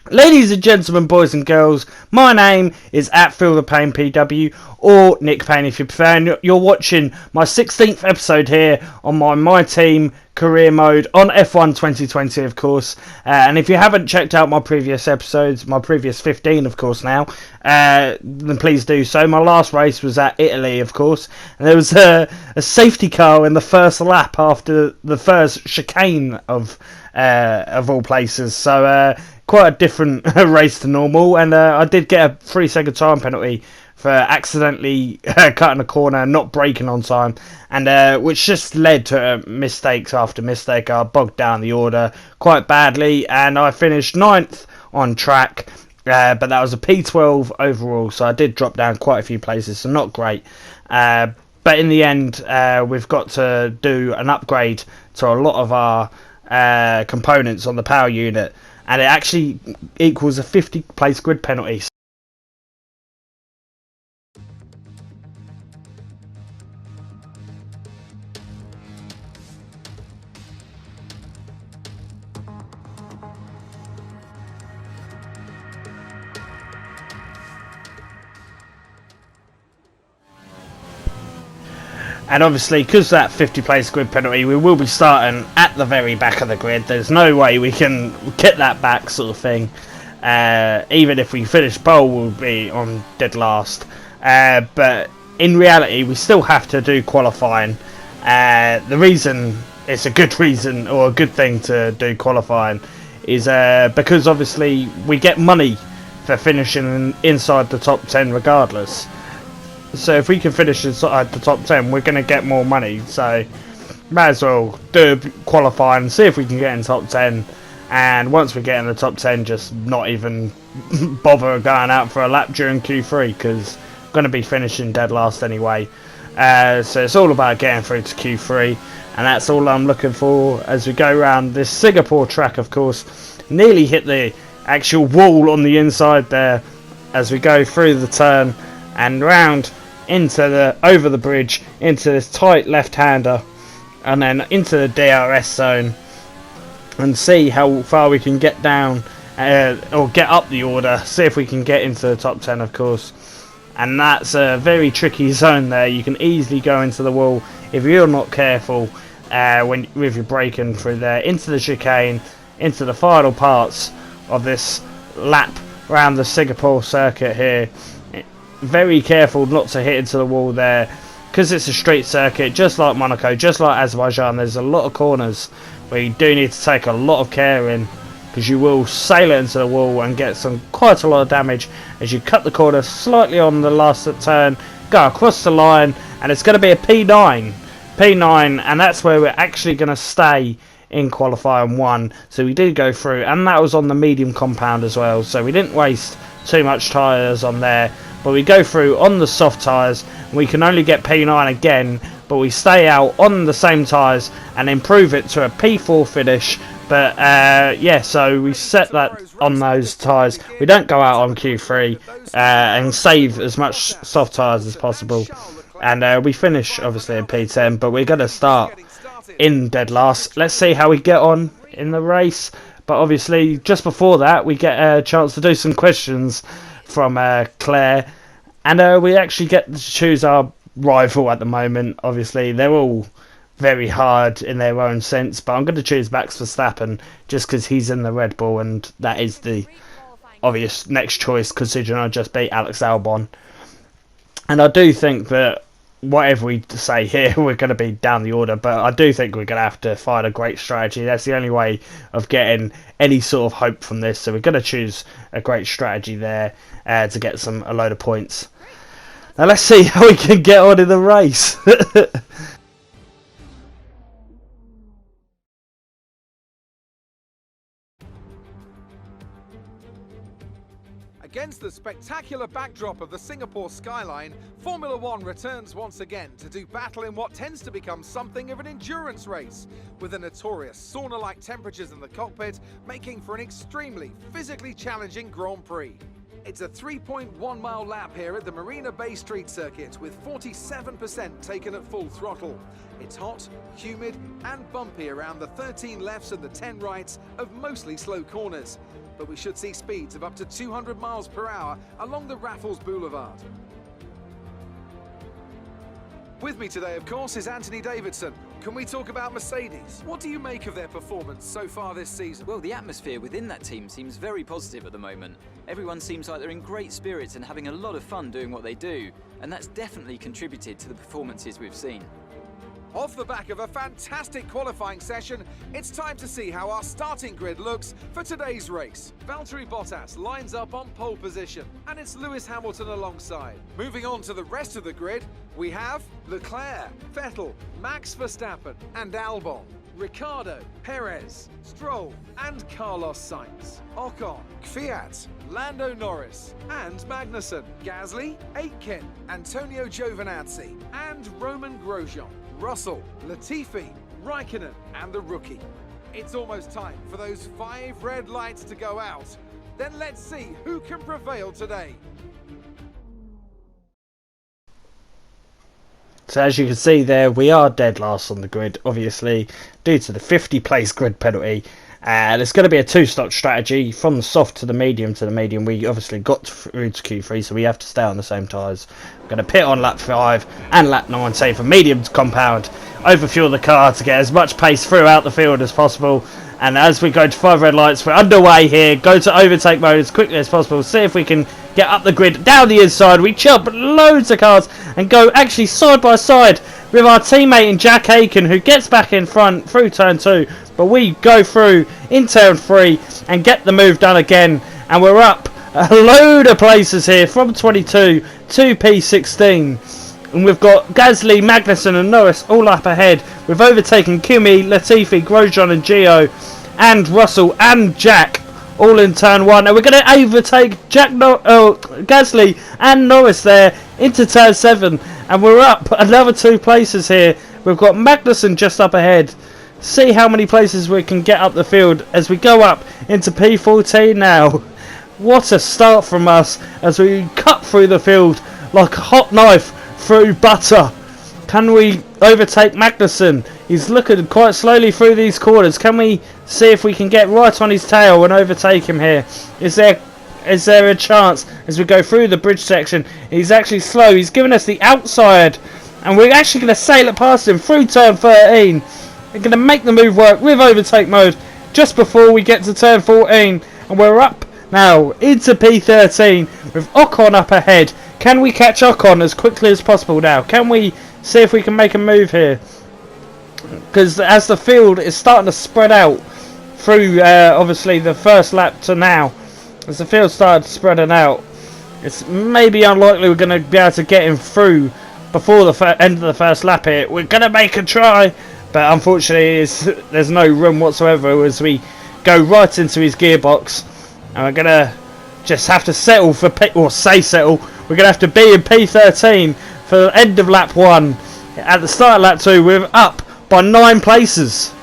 Ladies and gentlemen, boys and girls, my name is at Feel the Pain PW, or Nick Payne if you prefer, and you're watching my 16th episode here on my MyTeam career mode on F1 2020, of course. And if you haven't checked out my previous episodes, my previous 15, of course, now, then please do so. My last race was at Italy, of course, and there was a safety car in the first lap after the first chicane of all places. So, quite a different race to normal, and I did get a 3-second time penalty for accidentally cutting a corner and not braking on time, and which just led to mistakes after mistake. I bogged down the order quite badly, and I finished 9th on track, but that was a P12 overall, so I did drop down quite a few places, so not great. But in the end, we've got to do an upgrade to a lot of our components on the power unit, and it actually equals a 50 place grid penalty. And obviously, because that 50 place grid penalty, we will be starting at the very back of the grid. There's no way we can get that back, sort of thing. Even if we finish pole, we'll be on dead last. But in reality, we still have to do qualifying. The reason it's a good reason, or a good thing to do qualifying, is because obviously we get money for finishing inside the top 10 regardless. So if we can finish inside the top 10, we're going to get more money. So might as well do qualifying and see if we can get in top 10. And once we get in the top 10, just not even bother going out for a lap during Q3, because we're going to be finishing dead last anyway. So it's all about getting through to Q3, and that's all I'm looking for as we go around this Singapore track, of course. Nearly hit the actual wall on the inside there as we go through the turn and round into over the bridge into this tight left-hander, and then into the DRS zone, and see how far we can get down or get up the order. See if we can get into the top 10, of course. And that's a very tricky zone there. You can easily go into the wall if you're not careful with your braking through there, into the chicane, into the final parts of this lap around the Singapore circuit here. Very careful not to hit into the wall there, because it's a street circuit, just like Monaco, just like Azerbaijan. There's a lot of corners where you do need to take a lot of care in, because you will sail it into the wall and get quite a lot of damage as you cut the corner slightly on the last turn, go across the line, and it's going to be a P9, and that's where we're actually going to stay in qualifying 1. So we did go through, and that was on the medium compound as well, so we didn't waste too much tyres on there. But we go through on the soft tyres, and we can only get P9 again, but we stay out on the same tyres and improve it to a P4 finish. But yeah, so we set that on those tyres. We don't go out on Q3 and save as much soft tyres as possible. And we finish obviously in P10, but we're going to start in dead last. Let's see how we get on in the race. But obviously, just before that, we get a chance to do some questions from Claire, and we actually get to choose our rival at the moment. Obviously, they're all very hard in their own sense, but I'm going to choose Max Verstappen just because he's in the Red Bull, and that is the obvious next choice, considering I just beat Alex Albon. And I do think that whatever we say here, we're going to be down the order, but I do think we're going to have to find a great strategy. That's the only way of getting any sort of hope from this, so we're going to choose a great strategy there to get a load of points. Now let's see how we can get on in the race. Against the spectacular backdrop of the Singapore skyline, Formula One returns once again to do battle in what tends to become something of an endurance race, with the notorious sauna-like temperatures in the cockpit making for an extremely physically challenging Grand Prix. It's a 3.1 mile lap here at the Marina Bay Street Circuit with 47% taken at full throttle. It's hot, humid and bumpy around the 13 lefts and the 10 rights of mostly slow corners. But we should see speeds of up to 200 miles per hour along the Raffles Boulevard. With me today, of course, is Anthony Davidson. Can we talk about Mercedes? What do you make of their performance so far this season? Well, the atmosphere within that team seems very positive at the moment. Everyone seems like they're in great spirits and having a lot of fun doing what they do, and that's definitely contributed to the performances we've seen. Off the back of a fantastic qualifying session, it's time to see how our starting grid looks for today's race. Valtteri Bottas lines up on pole position, and it's Lewis Hamilton alongside. Moving on to the rest of the grid, we have Leclerc, Vettel, Max Verstappen and Albon, Ricciardo, Perez, Stroll and Carlos Sainz, Ocon, Kvyat, Lando Norris and Magnussen, Gasly, Aitken, Antonio Giovinazzi and Roman Grosjean, Russell, Latifi, Raikkonen and the rookie. It's almost time for those 5 red lights to go out. Then let's see who can prevail today. So as you can see there, we are dead last on the grid, obviously, due to the 50 place grid penalty. And it's going to be a 2-stop strategy from the soft to the medium to the medium. We obviously got through to Q3, so we have to stay on the same tyres. We're going to pit on lap 5 and lap 9, say for medium compound, overfuel the car to get as much pace throughout the field as possible. And as we go to 5 red lights, we're underway here. Go to overtake mode as quickly as possible. See if we can get up the grid, down the inside. We chop loads of cars and go actually side by side with our teammate in Jack Aitken, who gets back in front through turn 2. But we go through in turn 3 and get the move done again. And we're up a load of places here from 22 to P16. And we've got Gasly, Magnussen and Norris all up ahead. We've overtaken Kimi, Latifi, Grosjean and Gio and Russell and Jack all in turn 1. And we're going to overtake Gasly and Norris there into turn 7. And we're up another 2 places here. We've got Magnussen just up ahead. See how many places we can get up the field as we go up into P14 now. What a start from us as we cut through the field like a hot knife through butter. Can we overtake Magnussen? He's looking quite slowly through these corners. Can we see if we can get right on his tail and overtake him here? Is there a chance as we go through the bridge section? He's actually slow. He's giving us the outside and we're actually going to sail it past him through turn 13. We're going to make the move work with overtake mode just before we get to turn 14. And we're up now into P13 with Ocon up ahead. Can we catch Ocon as quickly as possible now? Can we see if we can make a move here? Because as the field is starting to spread out through obviously the first lap to now, as the field started spreading out, it's maybe unlikely we're going to be able to get him through before the end of the first lap here. We're going to make a try, but unfortunately there's no room whatsoever as we go right into his gearbox. And we're going to just have to settle for settle. We're going to have to be in P13 for the end of lap 1. At the start of lap 2, we're up by 9 places.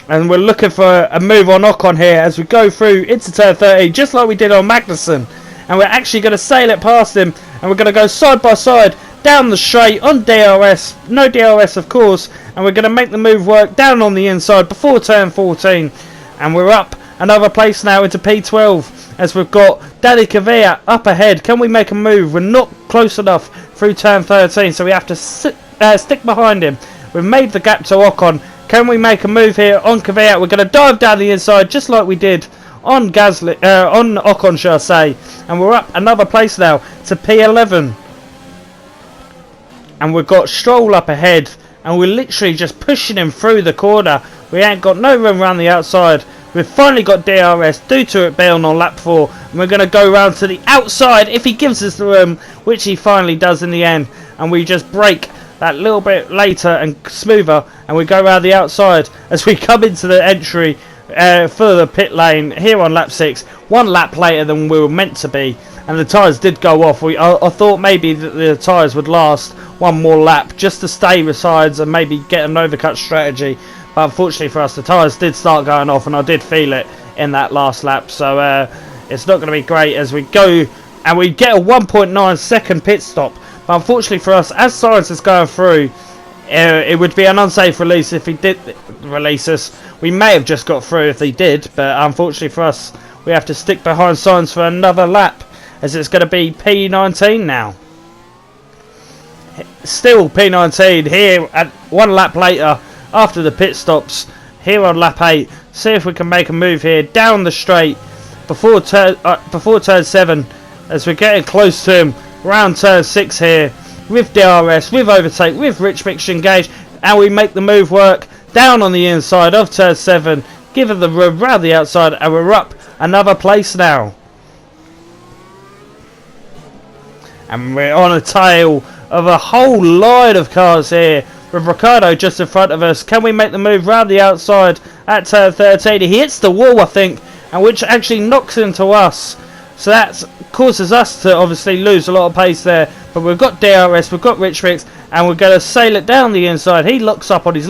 And we're looking for a move on Ocon here as we go through into turn 13, just like we did on Magnussen. And we're actually going to sail it past him. And we're going to go side by side down the straight on DRS. No DRS, of course. And we're going to make the move work down on the inside before turn 14. And we're up another place now into P12 as we've got Danny Kvyat up ahead. Can we make a move? We're not close enough through turn 13, so we have to stick behind him. We've made the gap to Ocon. Can we make a move here on Kvyat? We're going to dive down the inside just like we did on Gasly, on Ocon, shall I say. And we're up another place now to P11. And we've got Stroll up ahead. And we're literally just pushing him through the corner. We ain't got no room around the outside. We've finally got DRS due to it being on lap 4. And we're going to go round to the outside if he gives us the room, which he finally does in the end. And we just brake that little bit later and smoother. And we go around the outside as we come into the entry for the pit lane here on lap 6. 1 lap later than we were meant to be. And the tyres did go off. I thought maybe that the tyres would last 1 more lap just to stay besides and maybe get an overcut strategy. But unfortunately for us, the tyres did start going off and I did feel it in that last lap. So it's not going to be great as we go and we get a 1.9 second pit stop. But unfortunately for us, as Science is going through, it would be an unsafe release if he did release us. We may have just got through if he did, but unfortunately for us, we have to stick behind Science for another lap, as it's going to be P19 now. Still P19 here at 1 lap later after the pit stops here on lap 8. See if we can make a move here down the straight before turn 7, as we're getting close to him around turn 6 here with DRS, with overtake, with Rich Mix engaged, and we make the move work down on the inside of turn 7, giving the room round the outside, and we're up another place now. And we're on a tail of a whole line of cars here, with Ricardo just in front of us. Can we make the move round the outside at turn 13? He hits the wall, I think, and which actually knocks into us. So that causes us to obviously lose a lot of pace there. But we've got DRS, we've got Rich Mix, and we're going to sail it down the inside. He locks up on his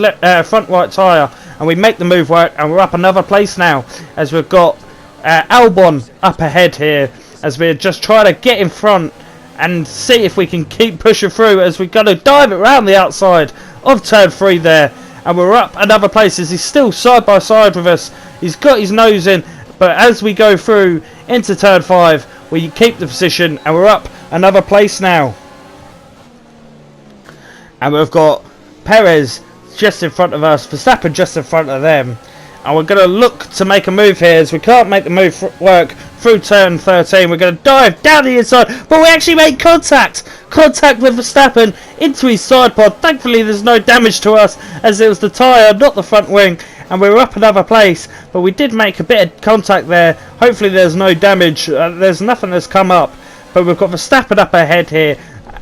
front right tyre, and we make the move work, and we're up another place now, as we've got Albon up ahead here, as we're just trying to get in front and see if we can keep pushing through, as we're going to dive it around the outside of turn 3 there, and we're up another place as he's still side by side with us. He's got his nose in, but as we go through into turn 5, we keep the position, and we're up another place now. And we've got Perez just in front of us, Verstappen just in front of them, and we're going to look to make a move here, as we can't make the move work through turn 13. We're going to dive down the inside, but we actually make contact with Verstappen into his side pod. Thankfully there's no damage to us, as it was the tyre, not the front wing, and we're up another place, but we did make a bit of contact there. Hopefully there's no damage, there's nothing that's come up, but we've got Verstappen up ahead here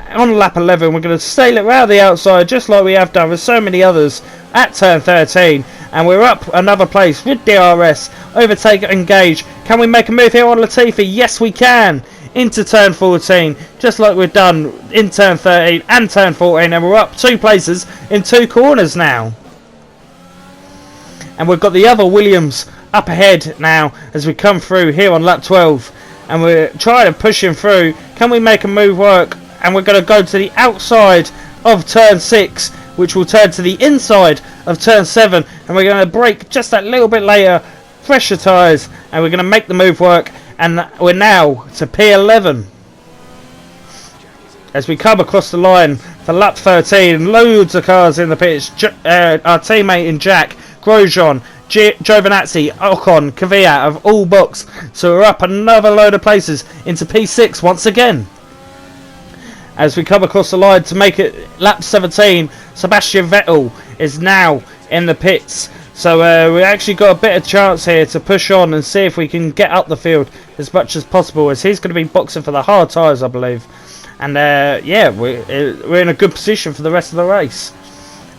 on lap 11. We're going to sail it round the outside just like we have done with so many others at turn 13, and we're up another place with DRS, overtake, engage. Can we make a move here on Latifi? Yes we can, into turn 14, just like we've done in turn 13 and turn 14, and we're up 2 places in 2 corners now. And we've got the other Williams up ahead now as we come through here on lap 12, and we're trying to push him through. Can we make a move work? And we're going to go to the outside of turn 6, which will turn to the inside of turn 7, and we're going to brake just that little bit later, pressure tyres, and we're going to make the move work, and we're now to P11. As we come across the line for lap 13, loads of cars in the pits. Our teammate in Jack, Grosjean, Giovinazzi, Ocon, Kvyat have all boxed, so we're up another load of places into P6 once again. As we come across the line to make it lap 17, Sebastian Vettel is now in the pits. So we actually got a bit of chance here to push on and see if we can get up the field as much as possible, as he's going to be boxing for the hard tyres, I believe. And yeah, we're in a good position for the rest of the race.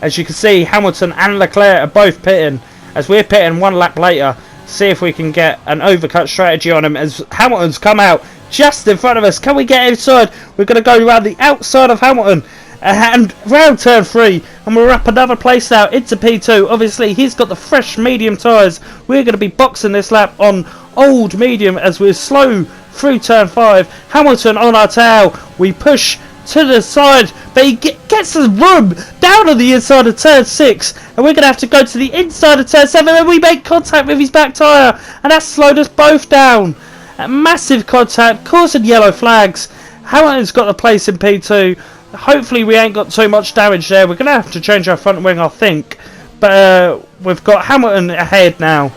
As you can see, Hamilton and Leclerc are both pitting, as we're pitting 1 lap later. See if we can get an overcut strategy on him, as Hamilton's come out just in front of us. Can we get inside? We're going to go around the outside of Hamilton and round turn 3, and we're up another place now into P2. Obviously he's got the fresh medium tyres. We're going to be boxing this lap on old medium as we're slow through turn 5. Hamilton on our tail, we push to the side, but he gets the room down on the inside of turn 6, and we're going to have to go to the inside of turn 7, and we make contact with his back tyre, and that slowed us both down. A massive contact, causing yellow flags. Hamilton's got the place in P2. Hopefully we ain't got too much damage there. We're going to have to change our front wing, I think, but we've got Hamilton ahead now.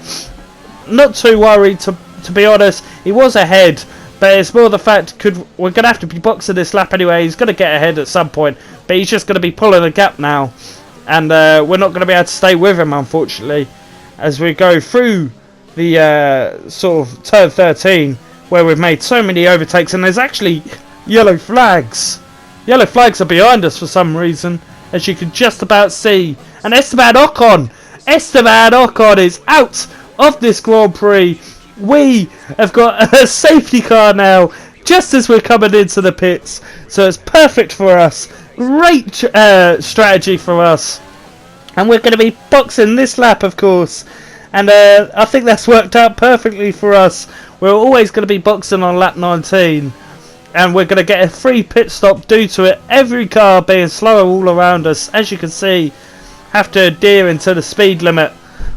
Not too worried, to be honest. He was ahead, but it's more the fact we're going to have to be boxing this lap anyway. He's going to get ahead at some point, but he's just going to be pulling a gap now, and we're not going to be able to stay with him, unfortunately, as we go through the sort of turn 13, where we've made so many overtakes, and there's actually yellow flags. Yellow flags are behind us for some reason, as you can just about see. And Esteban Ocon is out of this Grand Prix. We have got a safety car now, just as we're coming into the pits. So it's perfect for us. Great strategy for us. And we're going to be boxing this lap, of course. And I think that's worked out perfectly for us. We're always going to be boxing on lap 19. and we're going to get a free pit stop due to it. Every car being slower all around us, as you can see, have to adhere into the speed limit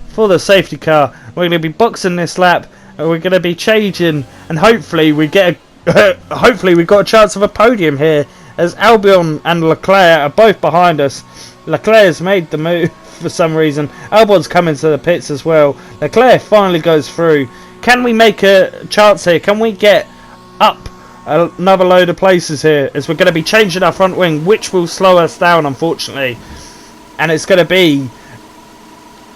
for the safety car. We're going to be boxing this lap, and we're going to be changing, and hopefully we get hopefully we got a chance of a podium here, as Albon and Leclerc are both behind us. Leclerc has made the move for some reason. Albon's coming to the pits as well. Leclerc finally goes through. Can we make a chance here? Can we get up another load of places here, as we're going to be changing our front wing, which will slow us down, unfortunately. And it's going to be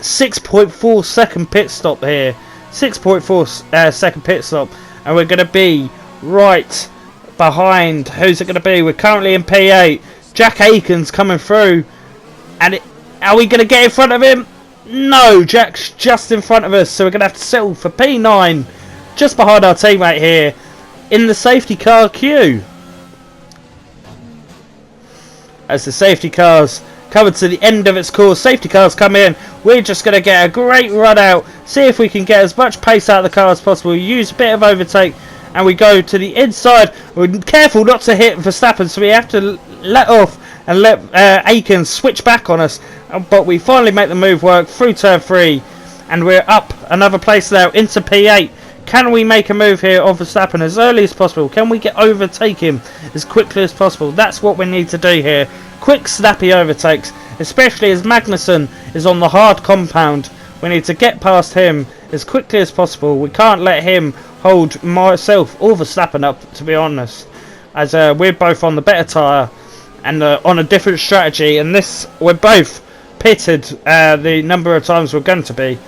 6.4 second pit stop here. 6.4 second pit stop, and we're going to be right behind. Who's it going to be? We're currently in P8. Jack Aiken's coming through, and are we going to get in front of him? No, Jack's just in front of us, so we're going to have to settle for P9, just behind our teammate here in the safety car queue. As the safety cars coming to the end of its course, safety cars come in. We're just going to get a great run out, see if we can get as much pace out of the car as possible, use a bit of overtake, and we go to the inside. We're careful not to hit Verstappen, so we have to let off and let Aiken switch back on us, but we finally make the move work through turn 3, and we're up another place now into P8. Can we make a move here on Verstappen as early as possible? Can we overtake him as quickly as possible? That's what we need to do here. Quick, snappy overtakes, especially as Magnussen is on the hard compound. We need to get past him as quickly as possible. We can't let him hold myself or Verstappen up, to be honest, as we're both on the better tyre and on a different strategy, and this, we're both pitted the number of times we're going to be,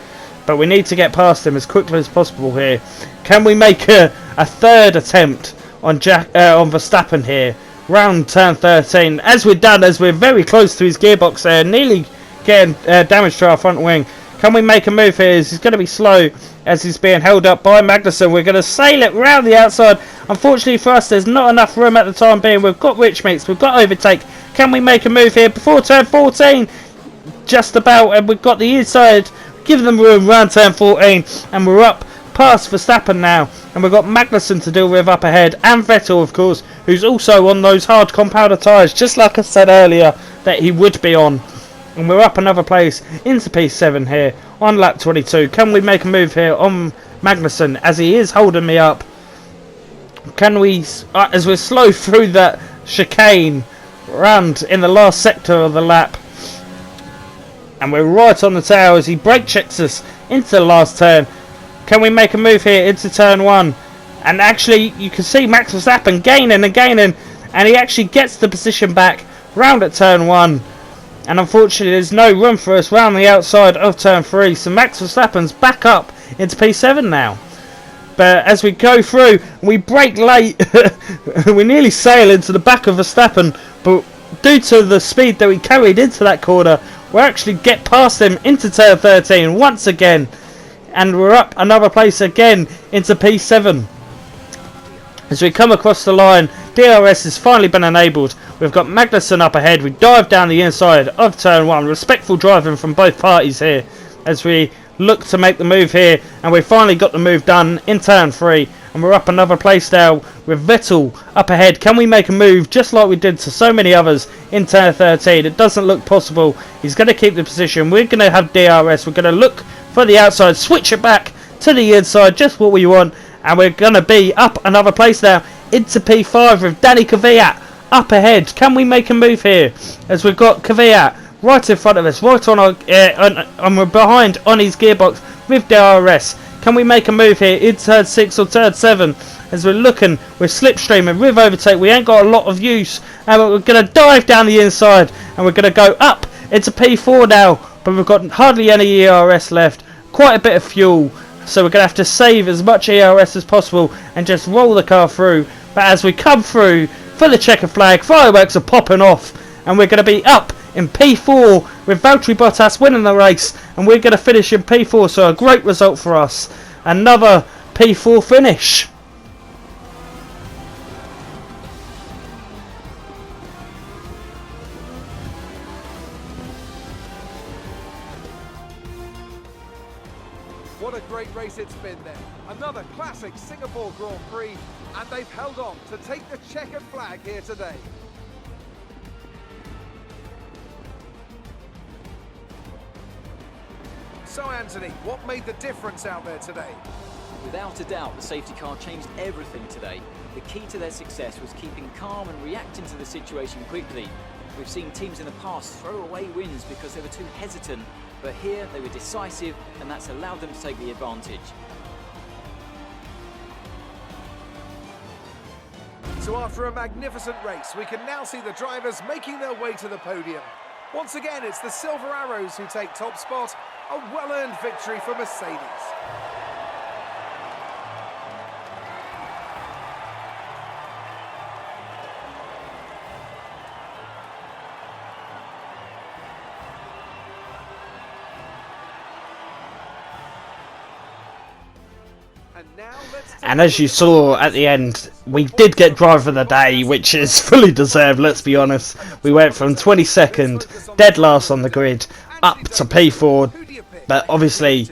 but we need to get past him as quickly as possible here. Can we make a third attempt on Verstappen here, round turn 13, as we're very close to his gearbox there, nearly getting damage to our front wing. Can we make a move here? He's going to be slow as he's being held up by Magnussen. We're going to sail it round the outside. Unfortunately for us, there's not enough room at the time being. We've got rich mix, we've got overtake. Can we make a move here before turn 14? Just about, and we've got the inside. Give them room round turn 14, and we're up past Verstappen now, and we've got Magnussen to deal with up ahead, and Vettel, of course, who's also on those hard compounder tyres, just like I said earlier that he would be on. And we're up another place into P7 here on lap 22. Can we make a move here on Magnussen, as he is holding me up? Can we, as we're slow through that chicane round in the last sector of the lap, and we're right on the tail as he brake checks us into the last turn. Can we make a move here into turn 1? And actually, you can see Max Verstappen gaining and gaining, and he actually gets the position back round at turn 1. And unfortunately, there's no room for us round the outside of turn 3, so Max Verstappen's back up into P7 now. But as we go through, we brake late. We nearly sail into the back of Verstappen, but due to the speed that we carried into that corner, we actually get past him into turn 13 once again, and we're up another place again into P7. As we come across the line, DRS has finally been enabled. We've got Magnussen up ahead. We dive down the inside of turn 1. Respectful driving from both parties here as we look to make the move here, and we finally got the move done in turn 3, and we're up another place now with Vettel up ahead. Can we make a move just like we did to so many others in turn 13? It doesn't look possible. He's going to keep the position. We're going to have DRS. We're going to look for the outside, switch it back to the inside, just what we want, and we're going to be up another place now into P5 with Danny Kvyat up ahead. Can we make a move here as we've got Kvyat right in front of us, right on our and we're behind on his gearbox with DRS. Can we make a move here in turn 6 or turn 7 as we're looking, we're slipstreaming with overtake. We ain't got a lot of use, and we're going to dive down the inside, and we're going to go up into P4 now, but we've got hardly any ERS left, quite a bit of fuel, so we're going to have to save as much ERS as possible and just roll the car through. But as we come through for the checker flag, fireworks are popping off, and we're going to be up in P4 with Valtteri Bottas winning the race, and we're going to finish in P4, so a great result for us. Another P4 finish. What a great race it's been then. Another classic Singapore Grand Prix, and they've held on to take the checkered flag here today. So Anthony, what made the difference out there today? Without a doubt, the safety car changed everything today. The key to their success was keeping calm and reacting to the situation quickly. We've seen teams in the past throw away wins because they were too hesitant, but here they were decisive, and that's allowed them to take the advantage. So after a magnificent race, we can now see the drivers making their way to the podium. Once again, it's the Silver Arrows who take top spot, a well-earned victory for Mercedes. And as you saw at the end, we did get driver of the day, which is fully deserved, let's be honest. We went from 22nd, dead last on the grid, up to P4, but obviously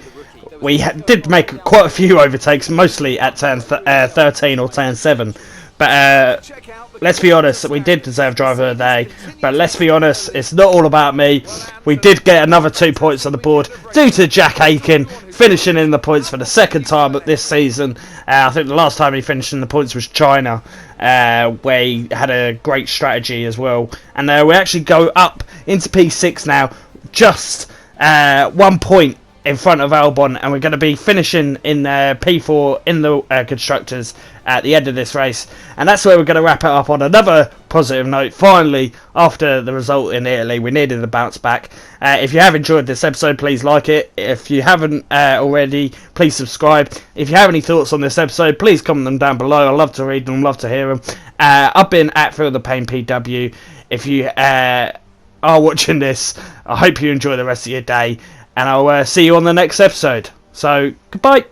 we did make quite a few overtakes, mostly at turn 13 or turn 7. But let's be honest, we did deserve driver of the day. But let's be honest, it's not all about me. We did get another 2 points on the board due to Jack Aiken finishing in the points for the second time this season. I think the last time he finished in the points was China, where he had a great strategy as well. And we actually go up into P6 now, just 1 point in front of Albon, and we're going to be finishing in P4 in the constructors at the end of this race. And that's where we're going to wrap it up on another positive note. Finally, after the result in Italy, we needed a bounce back. If you have enjoyed this episode, please like it. If you haven't already, please subscribe. If you have any thoughts on this episode, please comment them down below. I love to read them, love to hear them. I've been at Feel the Pain PW. If you are watching this, I hope you enjoy the rest of your day, and I'll see you on the next episode. So, goodbye.